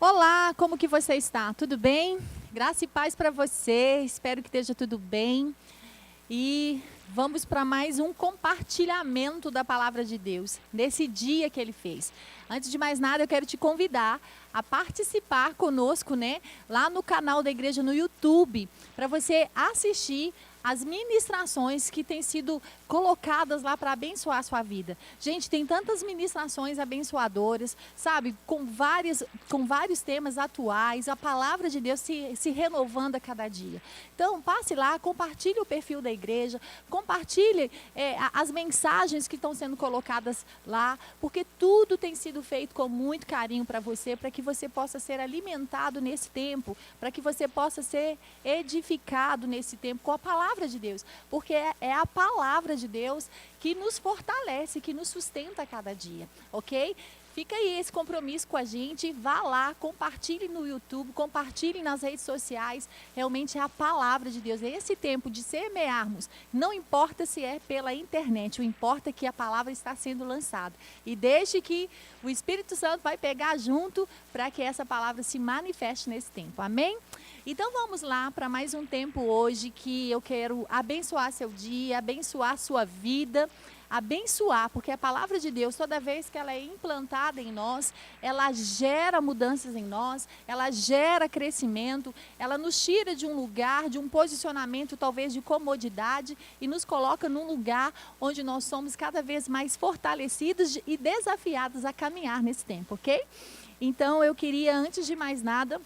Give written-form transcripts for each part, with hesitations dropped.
Olá, como que você está? Tudo bem? Graça e paz para você, espero que esteja tudo bem. E vamos para mais um compartilhamento da palavra de Deus, nesse dia que Ele fez. Antes de mais nada, eu quero te convidar a participar conosco, lá no canal da igreja no YouTube, para você assistir as ministrações que têm sido colocadas lá para abençoar a sua vida. Gente, tem tantas ministrações abençoadoras, sabe? Com vários temas atuais, a palavra de Deus se renovando a cada dia. Então, passe lá, compartilhe o perfil da igreja, compartilhe as mensagens que estão sendo colocadas lá, porque tudo tem sido feito com muito carinho para que você possa ser alimentado nesse tempo, para que você possa ser edificado nesse tempo com a palavra de Deus, porque é a palavra de Deus que nos fortalece, que nos sustenta a cada dia, ok? Fica aí esse compromisso com a gente, vá lá, compartilhe no YouTube, compartilhe nas redes sociais, realmente é a palavra de Deus. É esse tempo de semearmos, não importa se é pela internet, o importa é que a palavra está sendo lançada. E deixe que o Espírito Santo vai pegar junto para que essa palavra se manifeste nesse tempo, amém? Então vamos lá para mais um tempo hoje que eu quero abençoar seu dia, abençoar sua vida, abençoar, porque a palavra de Deus, toda vez que ela é implantada em nós, ela gera mudanças em nós, ela gera crescimento, ela nos tira de um lugar, de um posicionamento talvez de comodidade e nos coloca num lugar onde nós somos cada vez mais fortalecidos e desafiados a caminhar nesse tempo, ok? Então eu queria, antes de mais nada,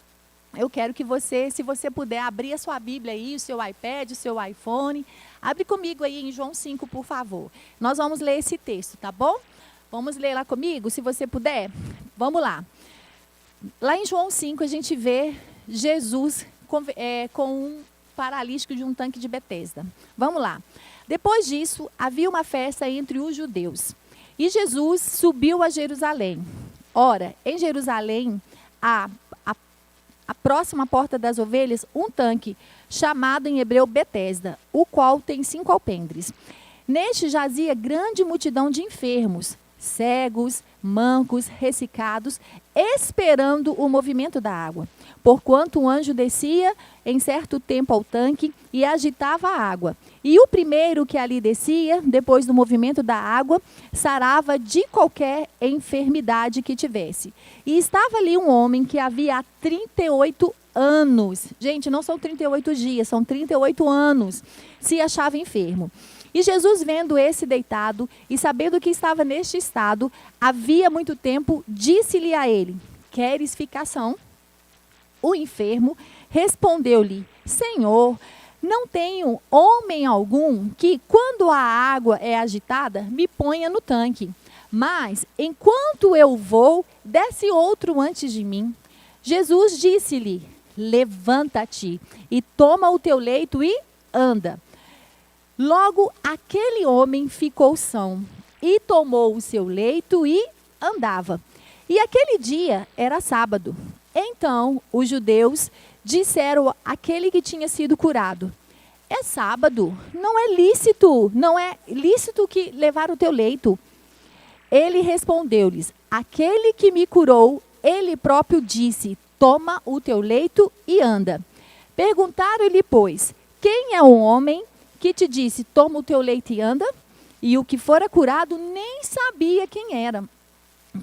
eu quero que você, se você puder, abrir a sua Bíblia aí, o seu iPad, o seu iPhone. Abre comigo aí em João 5, por favor. Nós vamos ler esse texto, tá bom? Vamos ler lá comigo, se você puder? Vamos lá. Lá em João 5, a gente vê Jesus com um paralítico de um tanque de Betesda. Vamos lá. Depois disso, havia uma festa entre os judeus. E Jesus subiu a Jerusalém. Ora, em Jerusalém, a próxima porta das ovelhas, um tanque, chamado em hebreu Betesda, o qual tem 5 alpendres. Neste jazia grande multidão de enfermos, cegos, mancos, ressecados, esperando o movimento da água. Porquanto um anjo descia em certo tempo ao tanque e agitava a água. E o primeiro que ali descia, depois do movimento da água, sarava de qualquer enfermidade que tivesse. E estava ali um homem que havia há 38 anos. Gente, não são 38 dias, são 38 anos. Se achava enfermo. E Jesus, vendo esse deitado e sabendo que estava neste estado, havia muito tempo, disse-lhe a ele: queres ficar são? O enfermo respondeu-lhe: Senhor, não tenho homem algum que, quando a água é agitada, me ponha no tanque. Mas, enquanto eu vou, desce outro antes de mim. Jesus disse-lhe: levanta-te e toma o teu leito e anda. Logo, aquele homem ficou são e tomou o seu leito e andava. E aquele dia era sábado. Então, os judeus disseram àquele que tinha sido curado: é sábado, não é lícito que levar o teu leito. Ele respondeu-lhes: aquele que me curou, ele próprio disse: toma o teu leito e anda. Perguntaram-lhe, pois, quem é o homem que te disse: toma o teu leito e anda? E o que fora curado nem sabia quem era,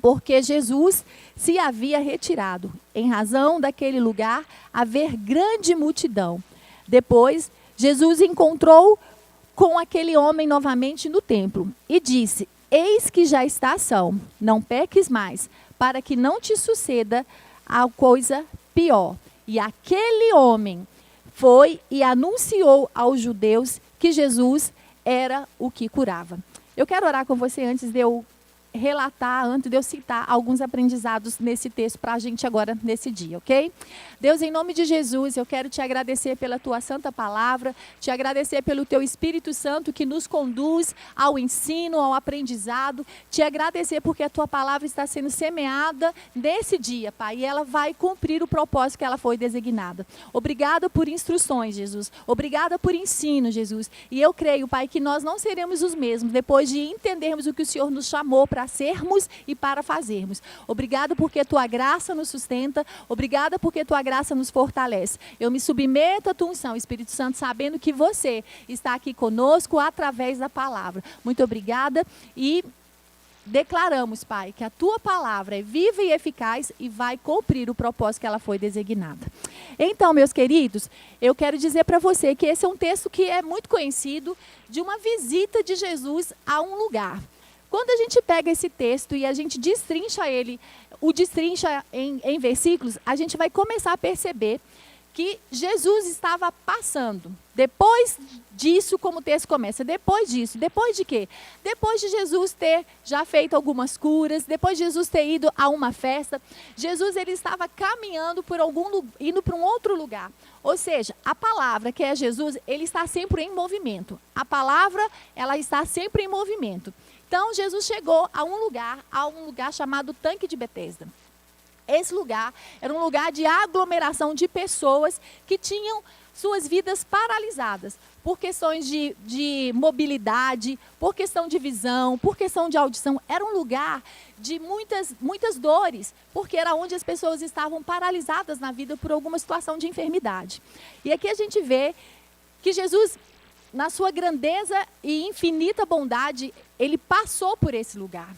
porque Jesus se havia retirado, em razão daquele lugar haver grande multidão. Depois, Jesus encontrou com aquele homem novamente no templo e disse: eis que já está são, não peques mais, para que não te suceda a coisa pior. E aquele homem foi e anunciou aos judeus que Jesus era o que curava. Eu quero orar com você antes de eu relatar, antes de eu citar alguns aprendizados nesse texto para a gente agora, nesse dia, ok? Deus, em nome de Jesus, eu quero te agradecer pela tua santa palavra, te agradecer pelo teu Espírito Santo que nos conduz ao ensino, ao aprendizado, te agradecer porque a tua palavra está sendo semeada nesse dia, Pai, e ela vai cumprir o propósito que ela foi designada. Obrigada por instruções, Jesus. Obrigada por ensino, Jesus. E eu creio, Pai, que nós não seremos os mesmos depois de entendermos o que o Senhor nos chamou para para sermos e para fazermos. Obrigada porque tua graça nos sustenta. Obrigada porque tua graça nos fortalece. Eu me submeto à tua unção, Espírito Santo, sabendo que você está aqui conosco através da palavra. Muito obrigada e declaramos, Pai, que a tua palavra é viva e eficaz e vai cumprir o propósito que ela foi designada. Então, meus queridos, eu quero dizer para você que esse é um texto que é muito conhecido de uma visita de Jesus a um lugar. Quando a gente pega esse texto e a gente destrincha ele, em versículos, a gente vai começar a perceber que Jesus estava passando. Depois disso, como o texto começa, depois disso, depois de quê? Depois de Jesus ter já feito algumas curas, depois de Jesus ter ido a uma festa, Jesus ele estava caminhando indo para um outro lugar. Ou seja, a palavra que é Jesus, ele está sempre em movimento. A palavra, ela está sempre em movimento. Então, Jesus chegou a um lugar chamado Tanque de Betesda. Esse lugar era um lugar de aglomeração de pessoas que tinham suas vidas paralisadas por questões de mobilidade, por questão de visão, por questão de audição. Era um lugar de muitas dores, porque era onde as pessoas estavam paralisadas na vida por alguma situação de enfermidade. E aqui a gente vê que Jesus, na sua grandeza e infinita bondade, ele passou por esse lugar.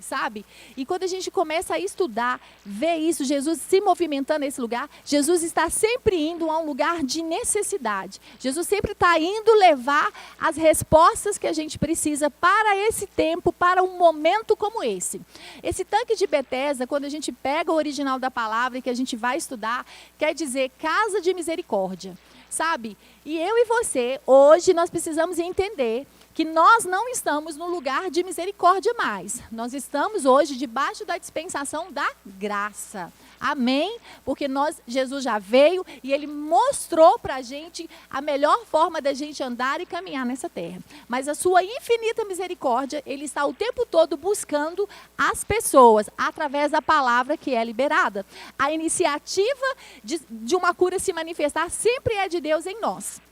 Sabe? E quando a gente começa a estudar, ver isso, Jesus se movimentando nesse lugar, Jesus está sempre indo a um lugar de necessidade. Jesus sempre está indo levar as respostas que a gente precisa para esse tempo, para um momento como esse. Esse tanque de Betesda, quando a gente pega o original da palavra e que a gente vai estudar, quer dizer casa de misericórdia. Sabe? E eu e você, hoje, nós precisamos entender que nós não estamos no lugar de misericórdia mais. Nós estamos hoje debaixo da dispensação da graça. Amém? Porque Jesus já veio e ele mostrou para a gente a melhor forma da gente andar e caminhar nessa terra. Mas a sua infinita misericórdia, ele está o tempo todo buscando as pessoas através da palavra que é liberada. A iniciativa de uma cura se manifestar sempre é de Deus em nós.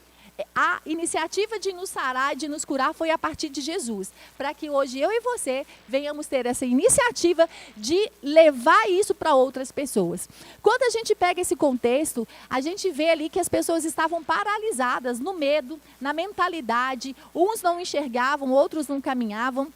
A iniciativa de nos sarar, de nos curar, foi a partir de Jesus. Para que hoje eu e você venhamos ter essa iniciativa de levar isso para outras pessoas. Quando a gente pega esse contexto, a gente vê ali que as pessoas estavam paralisadas no medo, na mentalidade. Uns não enxergavam, outros não caminhavam.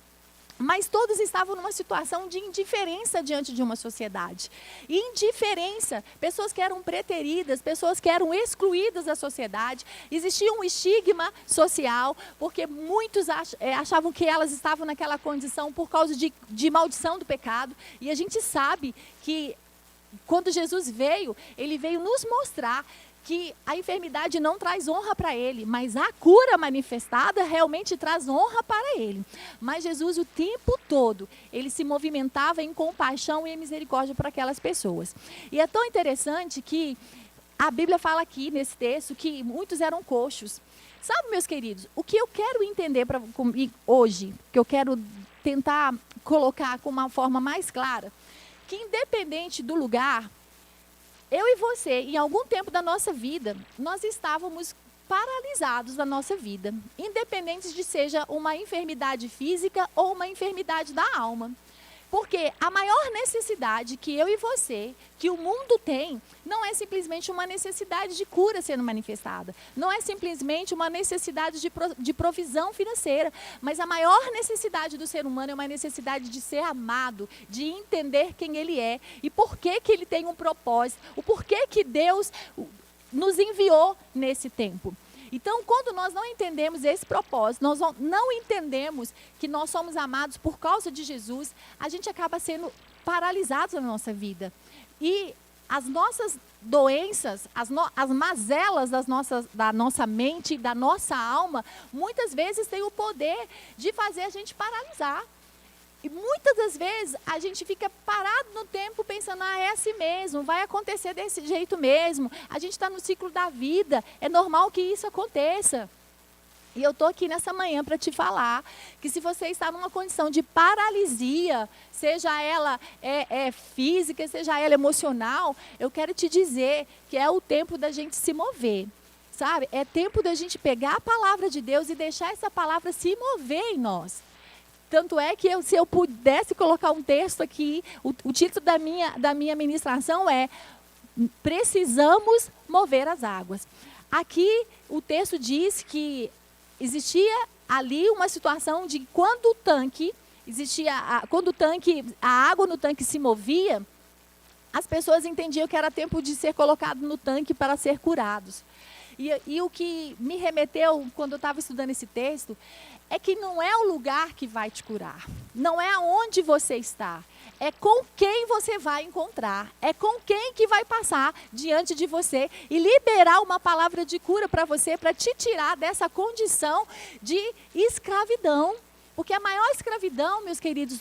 Mas todos estavam numa situação de indiferença diante de uma sociedade. Indiferença, pessoas que eram preteridas, pessoas que eram excluídas da sociedade. Existia um estigma social, porque muitos achavam que elas estavam naquela condição por causa de maldição do pecado. E a gente sabe que quando Jesus veio, ele veio nos mostrar que a enfermidade não traz honra para ele, mas a cura manifestada realmente traz honra para ele. Mas Jesus, o tempo todo, ele se movimentava em compaixão e em misericórdia para aquelas pessoas. E é tão interessante que a Bíblia fala aqui nesse texto que muitos eram coxos. Sabe, meus queridos, o que eu quero entender hoje, que eu quero tentar colocar com uma forma mais clara, que independente do lugar, eu e você, em algum tempo da nossa vida, nós estávamos paralisados na nossa vida, independente de seja uma enfermidade física ou uma enfermidade da alma. Porque a maior necessidade que eu e você, que o mundo tem, não é simplesmente uma necessidade de cura sendo manifestada. Não é simplesmente uma necessidade de provisão financeira. Mas a maior necessidade do ser humano é uma necessidade de ser amado, de entender quem ele é e por que ele tem um propósito, o porquê que Deus nos enviou nesse tempo. Então, quando nós não entendemos esse propósito, nós não entendemos que nós somos amados por causa de Jesus, a gente acaba sendo paralisado na nossa vida. E as nossas doenças, as mazelas da nossa mente, da nossa alma, muitas vezes têm o poder de fazer a gente paralisar. E muitas das vezes a gente fica parado no tempo pensando, é assim mesmo, vai acontecer desse jeito mesmo. A gente está no ciclo da vida, é normal que isso aconteça. E eu estou aqui nessa manhã para te falar que se você está numa condição de paralisia, seja ela física, seja ela emocional, eu quero te dizer que é o tempo da gente se mover. Sabe? É tempo da gente pegar a palavra de Deus e deixar essa palavra se mover em nós. Tanto é que se eu pudesse colocar um texto aqui, o título da minha ministração é Precisamos Mover as Águas. Aqui o texto diz que existia ali uma situação de quando o tanque, a água no tanque se movia, as pessoas entendiam que era tempo de ser colocado no tanque para ser curados. E o que me remeteu, quando eu estava estudando esse texto, é que não é o lugar que vai te curar. Não é aonde você está. É com quem você vai encontrar. É com quem que vai passar diante de você e liberar uma palavra de cura para você, para te tirar dessa condição de escravidão. Porque a maior escravidão, meus queridos,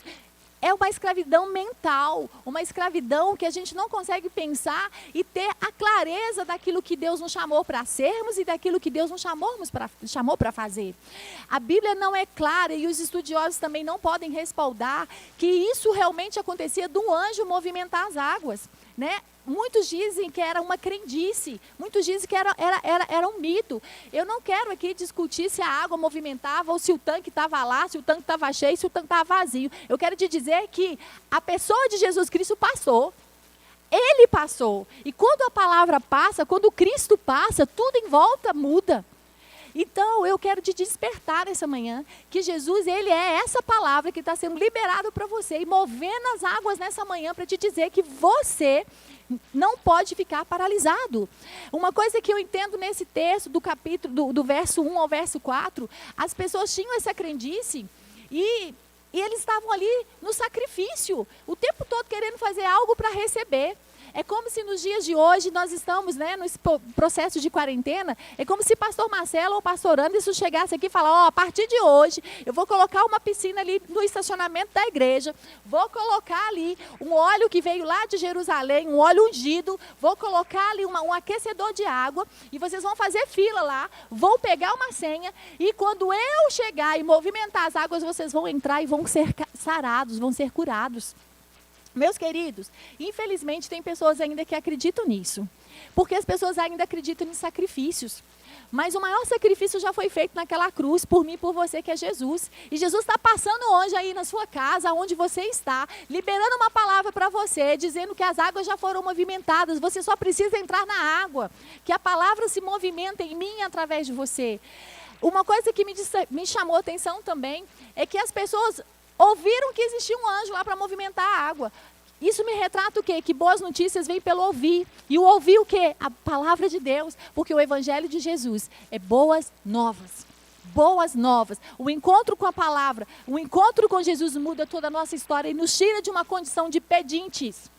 é uma escravidão mental, uma escravidão que a gente não consegue pensar e ter a clareza daquilo que Deus nos chamou para sermos e daquilo que Deus nos chamou para fazer. A Bíblia não é clara e os estudiosos também não podem respaldar que isso realmente acontecia de um anjo movimentar as águas, né? Muitos dizem que era uma crendice, muitos dizem que era um mito. Eu não quero aqui discutir se a água movimentava ou se o tanque estava lá, se o tanque estava cheio, se o tanque estava vazio. Eu quero te dizer que a pessoa de Jesus Cristo passou. Ele passou. E quando a palavra passa, quando Cristo passa, tudo em volta muda. Então, eu quero te despertar nessa manhã que Jesus, ele é essa palavra que está sendo liberada para você e movendo as águas nessa manhã para te dizer que você não pode ficar paralisado. Uma coisa que eu entendo nesse texto do capítulo, do verso 1 ao verso 4, as pessoas tinham essa crendice e eles estavam ali no sacrifício, o tempo todo querendo fazer algo para receber. É como se nos dias de hoje nós estamos, né, nesse processo de quarentena, é como se pastor Marcelo ou pastor Anderson chegasse aqui e falasse, a partir de hoje eu vou colocar uma piscina ali no estacionamento da igreja, vou colocar ali um óleo que veio lá de Jerusalém, um óleo ungido, vou colocar ali um aquecedor de água e vocês vão fazer fila lá, vão pegar uma senha e quando eu chegar e movimentar as águas, vocês vão entrar e vão ser sarados, vão ser curados. Meus queridos, infelizmente tem pessoas ainda que acreditam nisso, porque as pessoas ainda acreditam em sacrifícios. Mas o maior sacrifício já foi feito naquela cruz, por mim e por você, que é Jesus. E Jesus está passando hoje aí na sua casa, onde você está, liberando uma palavra para você, dizendo que as águas já foram movimentadas, você só precisa entrar na água, que a palavra se movimenta em mim através de você. Uma coisa que me chamou a atenção também, é que as pessoas ouviram que existia um anjo lá para movimentar a água. Isso me retrata o quê? Que boas notícias vêm pelo ouvir. E o ouvir o quê? A palavra de Deus. Porque o evangelho de Jesus é boas novas. Boas novas. O encontro com a palavra, o encontro com Jesus muda toda a nossa história e nos tira de uma condição de pedintes.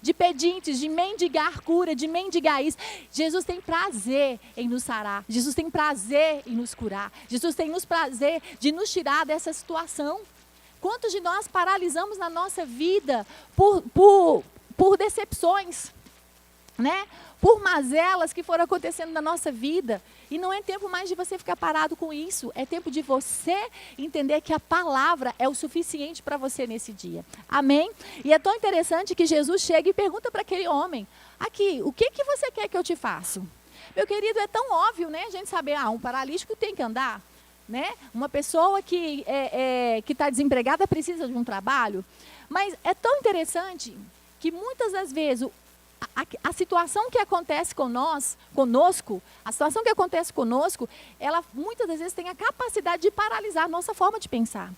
De mendigar cura, de mendigar isso. Jesus tem prazer em nos sarar. Jesus tem prazer em nos curar. Jesus tem prazer de nos tirar dessa situação. Quantos de nós paralisamos na nossa vida por decepções, né? Por mazelas que foram acontecendo na nossa vida. E não é tempo mais de você ficar parado com isso. É tempo de você entender que a palavra é o suficiente para você nesse dia. Amém? E é tão interessante que Jesus chega e pergunta para aquele homem, aqui, o que você quer que eu te faça? Meu querido, é tão óbvio, né? A gente saber, um paralítico tem que andar. Né? Uma pessoa que está desempregada precisa de um trabalho. Mas é tão interessante que muitas das vezes a situação que acontece conosco, a situação que acontece conosco, ela muitas das vezes tem a capacidade de paralisar a nossa forma de pensar.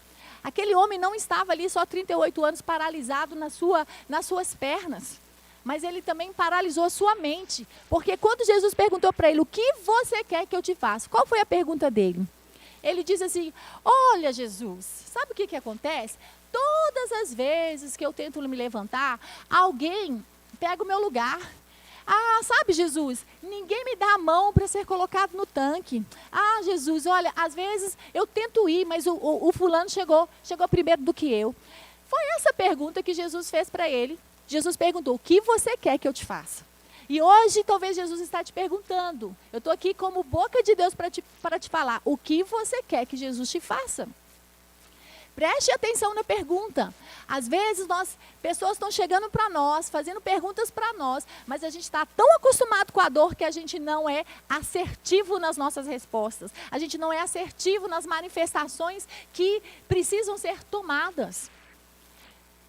Aquele homem não estava ali só 38 anos paralisado nas suas pernas. Mas ele também paralisou a sua mente. Porque quando Jesus perguntou para ele, o que você quer que eu te faça? Qual foi a pergunta dele? Ele diz assim, olha Jesus, sabe o que acontece? Todas as vezes que eu tento me levantar, alguém pega o meu lugar. Sabe Jesus, ninguém me dá a mão para ser colocado no tanque. Jesus, olha, às vezes eu tento ir, mas o fulano chegou primeiro do que eu. Foi essa pergunta que Jesus fez para ele. Jesus perguntou, o que você quer que eu te faça? E hoje, talvez Jesus está te perguntando. Eu estou aqui como boca de Deus para te falar. O que você quer que Jesus te faça? Preste atenção na pergunta. Às vezes, pessoas estão chegando para nós, fazendo perguntas para nós, mas a gente está tão acostumado com a dor que a gente não é assertivo nas nossas respostas. A gente não é assertivo nas manifestações que precisam ser tomadas.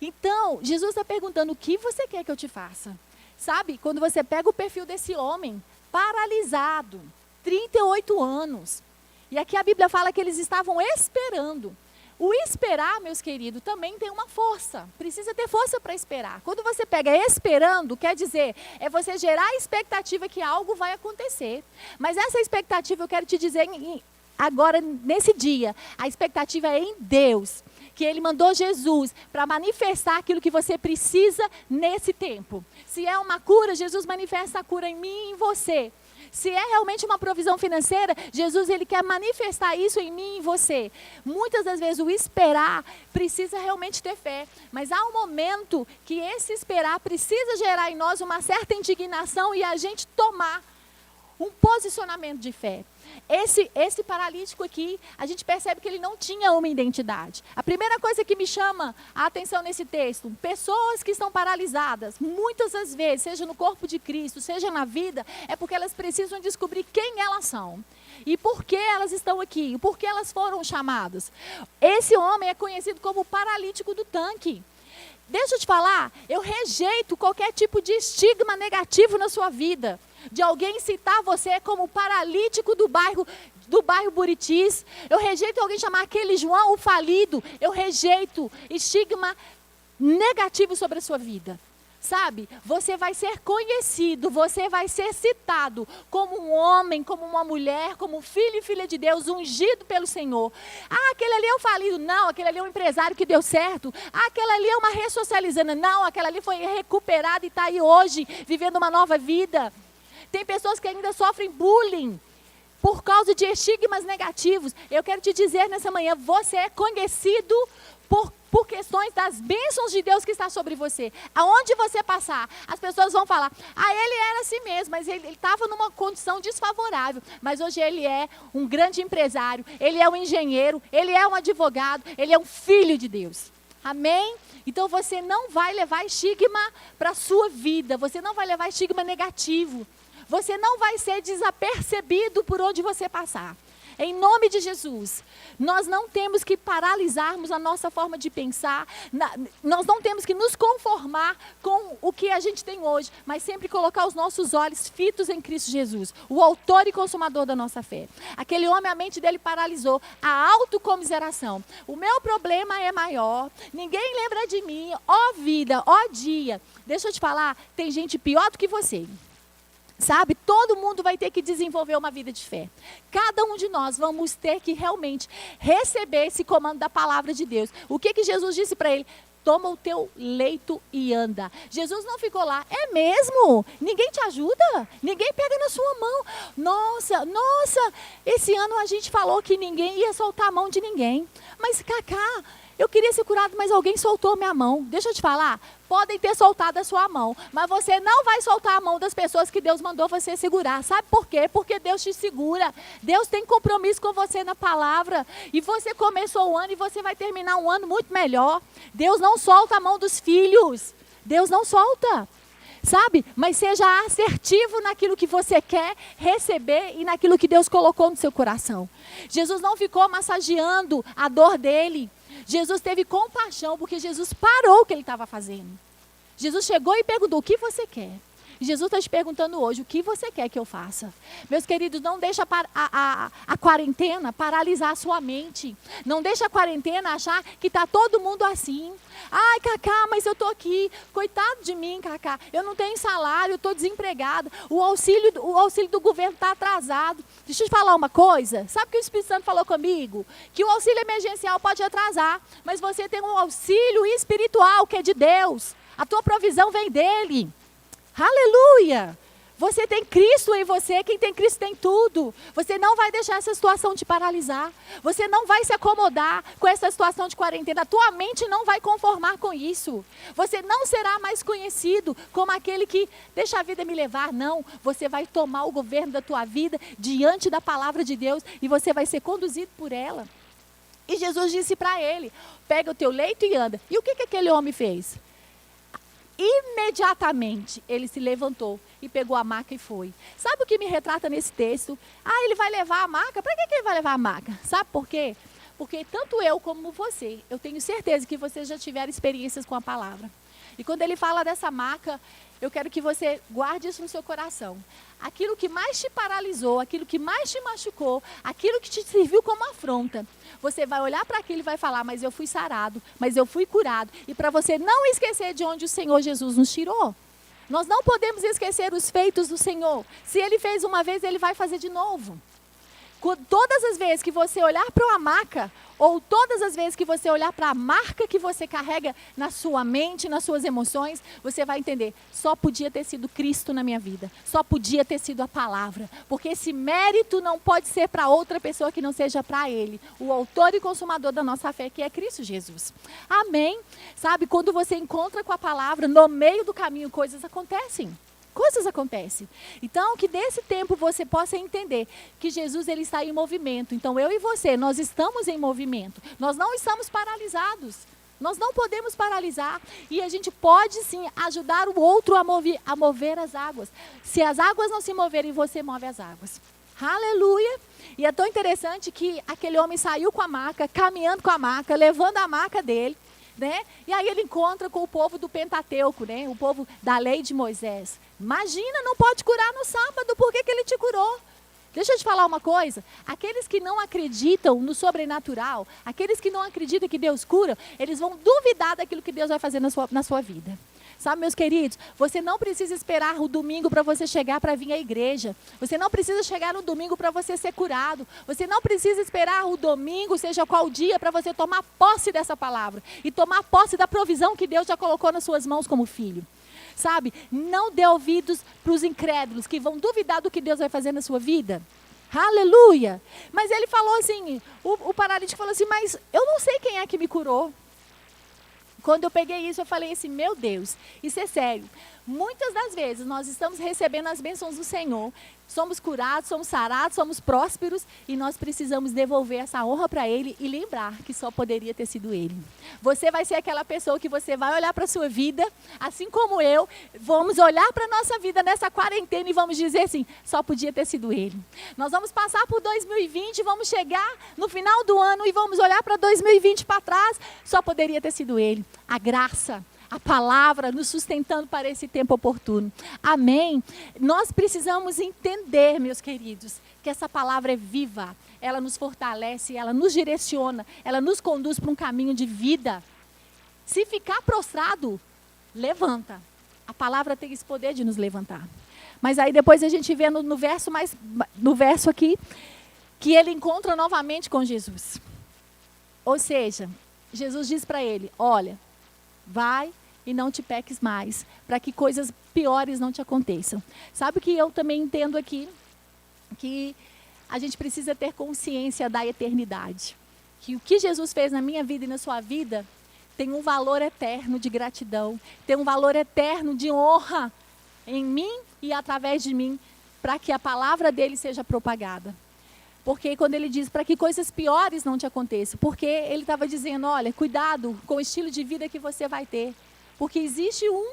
Então, Jesus está perguntando, o que você quer que eu te faça? Sabe, quando você pega o perfil desse homem, paralisado, 38 anos. E aqui a Bíblia fala que eles estavam esperando. O esperar, meus queridos, também tem uma força. Precisa ter força para esperar. Quando você pega esperando, quer dizer, é você gerar a expectativa que algo vai acontecer. Mas essa expectativa, eu quero te dizer agora, nesse dia, a expectativa é em Deus. Que Ele mandou Jesus para manifestar aquilo que você precisa nesse tempo. Se é uma cura, Jesus manifesta a cura em mim e em você. Se é realmente uma provisão financeira, Jesus ele quer manifestar isso em mim e em você. Muitas das vezes o esperar precisa realmente ter fé. Mas há um momento que esse esperar precisa gerar em nós uma certa indignação e a gente tomar um posicionamento de fé. Esse paralítico aqui, a gente percebe que ele não tinha uma identidade. A primeira coisa que me chama a atenção nesse texto, pessoas que estão paralisadas, muitas das vezes, seja no corpo de Cristo, seja na vida, é porque elas precisam descobrir quem elas são. E por que elas estão aqui, por que elas foram chamadas. Esse homem é conhecido como o paralítico do tanque. Deixa eu te falar, eu rejeito qualquer tipo de estigma negativo na sua vida. De alguém citar você como paralítico do bairro Buritis. Eu rejeito alguém chamar aquele João o falido. Eu rejeito estigma negativo sobre a sua vida. Sabe, você vai ser conhecido, você vai ser citado como um homem, como uma mulher, como filho e filha de Deus, ungido pelo Senhor. Ah, aquele ali é o falido. Não, aquele ali é um empresário que deu certo. Ah, aquela ali é uma ressocializando. Não, aquela ali foi recuperada e está aí hoje, vivendo uma nova vida. Tem pessoas que ainda sofrem bullying por causa de estigmas negativos. Eu quero te dizer nessa manhã, você é conhecido por questões das bênçãos de Deus que está sobre você. Aonde você passar, as pessoas vão falar, ele era assim mesmo, mas ele estava numa condição desfavorável. Mas hoje ele é um grande empresário, ele é um engenheiro, ele é um advogado, ele é um filho de Deus. Amém? Então você não vai levar estigma para a sua vida, você não vai levar estigma negativo. Você não vai ser desapercebido por onde você passar. Em nome de Jesus, nós não temos que paralisarmos a nossa forma de pensar, nós não temos que nos conformar com o que a gente tem hoje, mas sempre colocar os nossos olhos fitos em Cristo Jesus, o autor e consumador da nossa fé. Aquele homem, a mente dele paralisou, a autocomiseração. O meu problema é maior, ninguém lembra de mim, ó vida, ó dia. Deixa eu te falar, tem gente pior do que você. Sabe, todo mundo vai ter que desenvolver uma vida de fé. Cada um de nós vamos ter que realmente receber esse comando da palavra de Deus. O que Jesus disse para ele? Toma o teu leito e anda. Jesus não ficou lá, é mesmo? Ninguém te ajuda? Ninguém pega na sua mão? Nossa, esse ano a gente falou que ninguém ia soltar a mão de ninguém. Mas Cacá, eu queria ser curado, mas alguém soltou minha mão. Deixa eu te falar, podem ter soltado a sua mão, mas você não vai soltar a mão das pessoas que Deus mandou você segurar. Sabe por quê? Porque Deus te segura. Deus tem compromisso com você na palavra. E você começou o ano e você vai terminar um ano muito melhor. Deus não solta a mão dos filhos. Deus não solta. Sabe? Mas seja assertivo naquilo que você quer receber e naquilo que Deus colocou no seu coração. Jesus não ficou massageando a dor dele. Jesus teve compaixão porque Jesus parou o que ele estava fazendo. Jesus chegou e perguntou, o que você quer? E Jesus está te perguntando hoje, o que você quer que eu faça? Meus queridos, não deixa a quarentena paralisar a sua mente. Não deixa a quarentena achar que está todo mundo assim. Ai, Cacá, mas eu estou aqui. Coitado de mim, Cacá. Eu não tenho salário, eu estou desempregada. O auxílio do governo está atrasado. Deixa eu te falar uma coisa. Sabe o que o Espírito Santo falou comigo? Que o auxílio emergencial pode atrasar, mas você tem um auxílio espiritual que é de Deus. A tua provisão vem dele. Aleluia! Você tem Cristo em você, quem tem Cristo tem tudo. Você não vai deixar essa situação te paralisar. Você não vai se acomodar com essa situação de quarentena. A tua mente não vai conformar com isso. Você não será mais conhecido como aquele que deixa a vida me levar. Não, você vai tomar o governo da tua vida diante da palavra de Deus e você vai ser conduzido por ela. E Jesus disse para ele, pega o teu leito e anda. E o que aquele homem fez? Imediatamente ele se levantou e pegou a maca e foi. Sabe o que me retrata nesse texto? Ah, ele vai levar a maca? Para que ele vai levar a maca? Sabe por quê? Porque tanto eu como você, eu tenho certeza que vocês já tiveram experiências com a palavra. E quando ele fala dessa maca, eu quero que você guarde isso no seu coração. Aquilo que mais te paralisou, aquilo que mais te machucou, aquilo que te serviu como afronta, você vai olhar para aquilo e vai falar, mas eu fui sarado, mas eu fui curado. E para você não esquecer de onde o Senhor Jesus nos tirou. Nós não podemos esquecer os feitos do Senhor. Se Ele fez uma vez, Ele vai fazer de novo. Todas as vezes que você olhar para uma maca, ou todas as vezes que você olhar para a marca que você carrega na sua mente, nas suas emoções, você vai entender, só podia ter sido Cristo na minha vida, só podia ter sido a palavra, porque esse mérito não pode ser para outra pessoa que não seja para Ele, o autor e consumador da nossa fé, que é Cristo Jesus. Amém? Sabe, quando você encontra com a palavra, no meio do caminho, coisas acontecem. Coisas acontecem. Então, que desse tempo você possa entender que Jesus ele está em movimento. Então, eu e você, nós estamos em movimento. Nós não estamos paralisados. Nós não podemos paralisar. E a gente pode, sim, ajudar o outro a mover as águas. Se as águas não se moverem, você move as águas. Aleluia! E é tão interessante que aquele homem saiu com a maca, caminhando com a maca, levando a maca dele. Né? E aí ele encontra com o povo do Pentateuco, né? O povo da lei de Moisés. Imagina, não pode curar no sábado, por que ele te curou? Deixa eu te falar uma coisa, aqueles que não acreditam no sobrenatural, aqueles que não acreditam que Deus cura, eles vão duvidar daquilo que Deus vai fazer na sua vida. Sabe, meus queridos, você não precisa esperar o domingo para você chegar para vir à igreja. Você não precisa chegar no domingo para você ser curado. Você não precisa esperar o domingo, seja qual dia, para você tomar posse dessa palavra. E tomar posse da provisão que Deus já colocou nas suas mãos como filho. Sabe, não dê ouvidos para os incrédulos que vão duvidar do que Deus vai fazer na sua vida. Aleluia! Mas ele falou assim, o paralítico falou assim, mas eu não sei quem é que me curou. Quando eu peguei isso, eu falei assim, meu Deus, isso é sério. Muitas das vezes nós estamos recebendo as bênçãos do Senhor, somos curados, somos sarados, somos prósperos e nós precisamos devolver essa honra para Ele e lembrar que só poderia ter sido Ele. Você vai ser aquela pessoa que você vai olhar para a sua vida, assim como eu, vamos olhar para a nossa vida nessa quarentena e vamos dizer assim, só podia ter sido Ele. Nós vamos passar por 2020, vamos chegar no final do ano e vamos olhar para 2020 para trás, só poderia ter sido Ele. A graça, a palavra nos sustentando para esse tempo oportuno. Amém? Nós precisamos entender, meus queridos, que essa palavra é viva. Ela nos fortalece, ela nos direciona, ela nos conduz para um caminho de vida. Se ficar prostrado, levanta. A palavra tem esse poder de nos levantar. Mas aí depois a gente vê no verso aqui, que ele encontra novamente com Jesus. Ou seja, Jesus diz para ele, olha, vai e não te peques mais, para que coisas piores não te aconteçam. Sabe o que eu também entendo aqui? Que a gente precisa ter consciência da eternidade. Que o que Jesus fez na minha vida e na sua vida tem um valor eterno de gratidão, tem um valor eterno de honra em mim e através de mim, para que a palavra dele seja propagada. Porque quando ele diz para que coisas piores não te aconteçam, porque ele estava dizendo, olha, cuidado com o estilo de vida que você vai ter. Porque existe um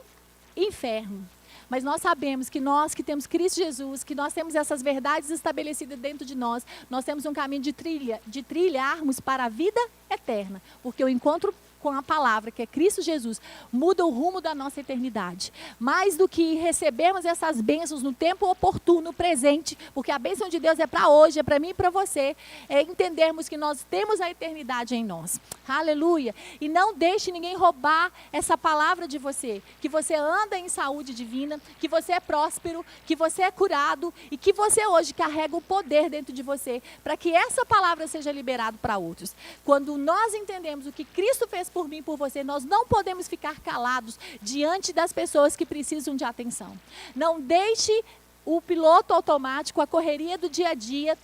inferno. Mas nós sabemos que nós que temos Cristo Jesus, que nós temos essas verdades estabelecidas dentro de nós, nós temos um caminho de trilharmos para a vida eterna. Porque o encontro com a palavra, que é Cristo Jesus, muda o rumo da nossa eternidade. Mais do que recebermos essas bênçãos no tempo oportuno, presente, porque a bênção de Deus é para hoje, é para mim e para você, é entendermos que nós temos a eternidade em nós. Aleluia! E não deixe ninguém roubar essa palavra de você, que você anda em saúde divina, que você é próspero, que você é curado e que você hoje carrega o poder dentro de você, para que essa palavra seja liberada para outros. Quando nós entendemos o que Cristo fez por mim e por você, nós não podemos ficar calados diante das pessoas que precisam de atenção. Não deixe o piloto automático, a correria do dia a dia,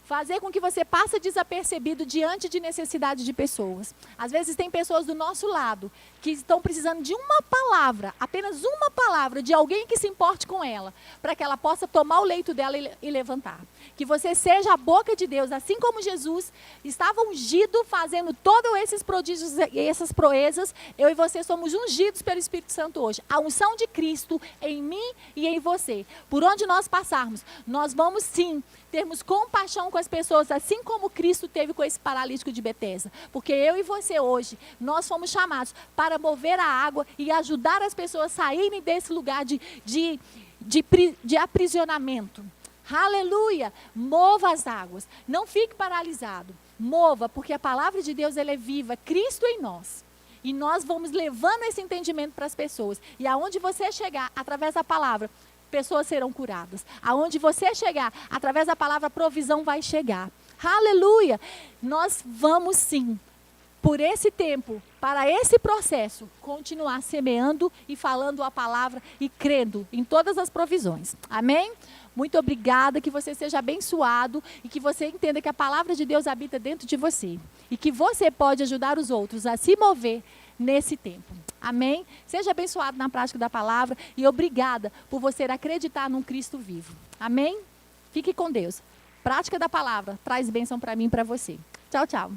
fazer com que você passe desapercebido diante de necessidade de pessoas. Às vezes tem pessoas do nosso lado que estão precisando de uma palavra, apenas uma palavra de alguém que se importe com ela, para que ela possa tomar o leito dela e levantar. Que você seja a boca de Deus, assim como Jesus estava ungido fazendo todos esses prodígios e essas proezas, eu e você somos ungidos pelo Espírito Santo hoje. A unção de Cristo em mim e em você. Por onde nós passarmos, nós vamos sim termos compaixão com as pessoas, assim como Cristo teve com esse paralítico de Betesda. Porque eu e você hoje, nós fomos chamados para mover a água e ajudar as pessoas a saírem desse lugar de aprisionamento. Aleluia! Mova as águas. Não fique paralisado. Mova, porque a palavra de Deus ela é viva. Cristo em nós. E nós vamos levando esse entendimento para as pessoas. E aonde você chegar, através da palavra, pessoas serão curadas. Aonde você chegar, através da palavra, provisão vai chegar. Aleluia! Nós vamos sim, por esse tempo, para esse processo, continuar semeando e falando a palavra e crendo em todas as provisões. Amém? Muito obrigada, que você seja abençoado e que você entenda que a palavra de Deus habita dentro de você. E que você pode ajudar os outros a se mover nesse tempo. Amém? Seja abençoado na prática da palavra e obrigada por você acreditar num Cristo vivo. Amém? Fique com Deus. Prática da palavra traz bênção para mim e para você. Tchau, tchau.